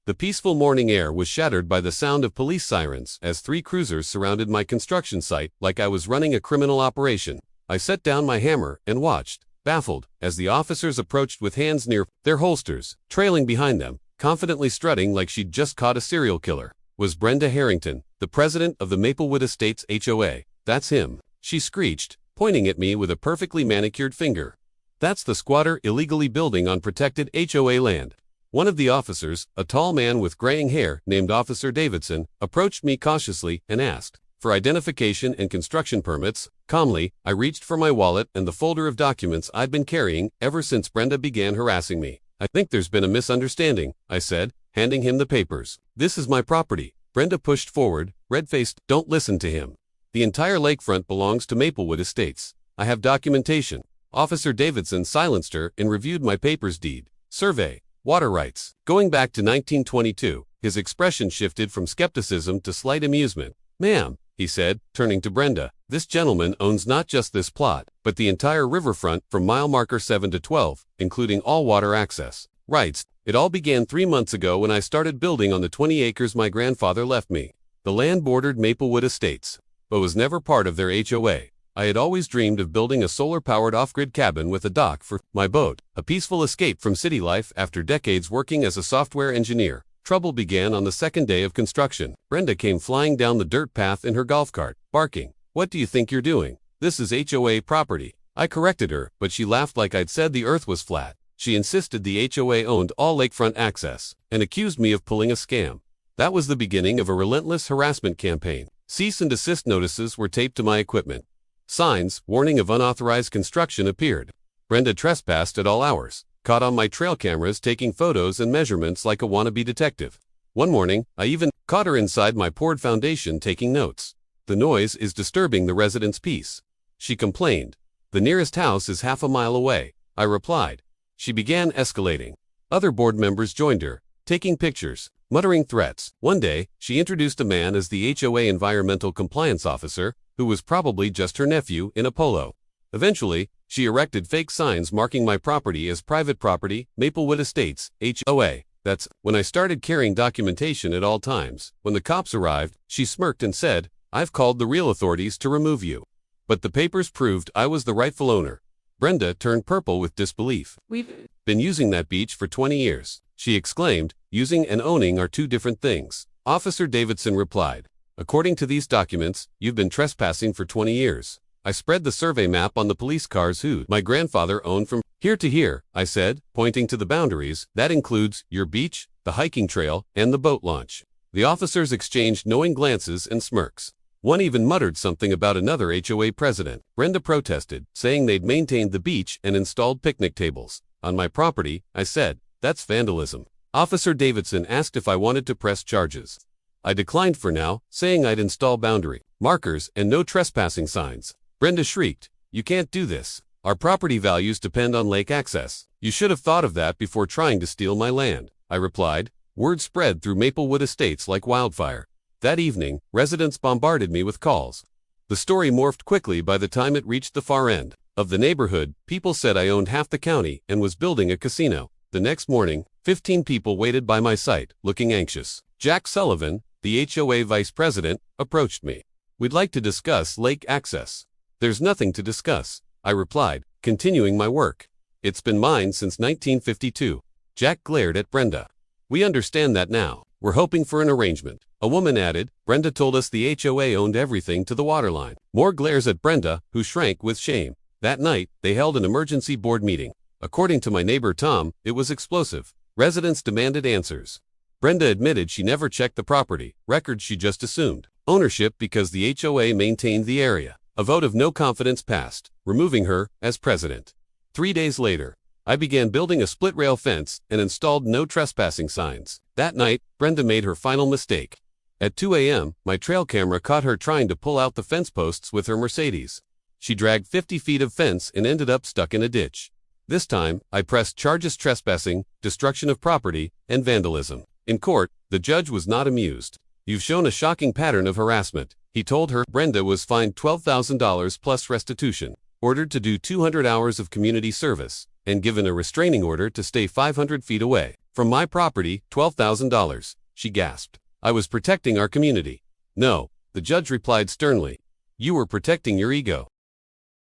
The peaceful morning air was shattered by the sound of police sirens as 3 cruisers surrounded my construction site like I was running a criminal operation. I set down my hammer and watched, baffled, as the officers approached with hands near their holsters, trailing behind them, confidently strutting like she'd just caught a serial killer. Was Brenda Harrington, the president of the Maplewood Estates HOA. That's him, she screeched, pointing at me with a perfectly manicured finger. That's the squatter illegally building on protected HOA land. One of the officers, a tall man with graying hair named Officer Davidson, approached me cautiously and asked for identification and construction permits. Calmly, I reached for my wallet and the folder of documents I'd been carrying ever since Brenda began harassing me. I think there's been a misunderstanding, I said, handing him the papers. This is my property. Brenda pushed forward, red-faced. Don't listen to him. The entire lakefront belongs to Maplewood Estates. I have documentation. Officer Davidson silenced her and reviewed my papers: deed, survey, water rights. Going back to 1922, his expression shifted from skepticism to slight amusement. Ma'am, he said, turning to Brenda, this gentleman owns not just this plot, but the entire riverfront from mile marker 7 to 12, including all water access rights. It all began 3 months ago when I started building on the 20 acres my grandfather left me. The land bordered Maplewood Estates, but was never part of their HOA. I had always dreamed of building a solar-powered off-grid cabin with a dock for my boat, a peaceful escape from city life after decades working as a software engineer. Trouble began on the second day of construction. Brenda came flying down the dirt path in her golf cart, barking, "What do you think you're doing? This is HOA property." I corrected her, but she laughed like I'd said the earth was flat. She insisted the HOA owned all lakefront access, and accused me of pulling a scam. That was the beginning of a relentless harassment campaign. Cease and desist notices were taped to my equipment. Signs, warning of unauthorized construction, appeared. Brenda trespassed at all hours, caught on my trail cameras taking photos and measurements like a wannabe detective. One morning, I even caught her inside my poured foundation taking notes. The noise is disturbing the residents' peace, she complained. The nearest house is half a mile away, I replied. She began escalating. Other board members joined her, taking pictures, muttering threats. One day, she introduced a man as the HOA environmental compliance officer, who was probably just her nephew in a polo. Eventually, she erected fake signs marking my property as private property, Maplewood Estates, HOA. That's when I started carrying documentation at all times. When the cops arrived, she smirked and said, "I've called the real authorities to remove you." But the papers proved I was the rightful owner. Brenda turned purple with disbelief. "We've been using that beach for 20 years, she exclaimed. "Using and owning are two different things." Officer Davidson replied, "According to these documents, you've been trespassing for 20 years. I spread the survey map on the police cars who my grandfather owned from here to here," I said, pointing to the boundaries. "That includes your beach, the hiking trail, and the boat launch." The officers exchanged knowing glances and smirks. One even muttered something about another HOA president. Brenda protested, saying they'd maintained the beach and installed picnic tables on my property. I said, "That's vandalism." Officer Davidson asked if I wanted to press charges. I declined for now, saying I'd install boundary markers and no trespassing signs. Brenda shrieked, "You can't do this. Our property values depend on lake access. You should have thought of that before trying to steal my land," I replied. Word spread through Maplewood Estates like wildfire. That evening, residents bombarded me with calls. The story morphed quickly by the time it reached the far end of the neighborhood. People said I owned half the county and was building a casino. The next morning, 15 people waited by my site, looking anxious. Jack Sullivan, the HOA vice president, approached me. "We'd like to discuss lake access." "There's nothing to discuss," I replied, continuing my work. "It's been mine since 1952. Jack glared at Brenda. "We understand that now. We're hoping for an arrangement." A woman added, "Brenda told us the HOA owned everything to the waterline." More glares at Brenda, who shrank with shame. That night, they held an emergency board meeting. According to my neighbor Tom, it was explosive. Residents demanded answers. Brenda admitted she never checked the property records, she just assumed ownership because the HOA maintained the area. A vote of no confidence passed, removing her as president. 3 days later, I began building a split-rail fence and installed no trespassing signs. That night, Brenda made her final mistake. At 2 a.m., my trail camera caught her trying to pull out the fence posts with her Mercedes. She dragged 50 feet of fence and ended up stuck in a ditch. This time, I pressed charges: trespassing, destruction of property, and vandalism. In court, the judge was not amused. "You've shown a shocking pattern of harassment," he told her. Brenda was fined $12,000 plus restitution, ordered to do 200 hours of community service, and given a restraining order to stay 500 feet away. From my property, $12,000, she gasped. I was protecting our community. No, the judge replied sternly. You were protecting your ego.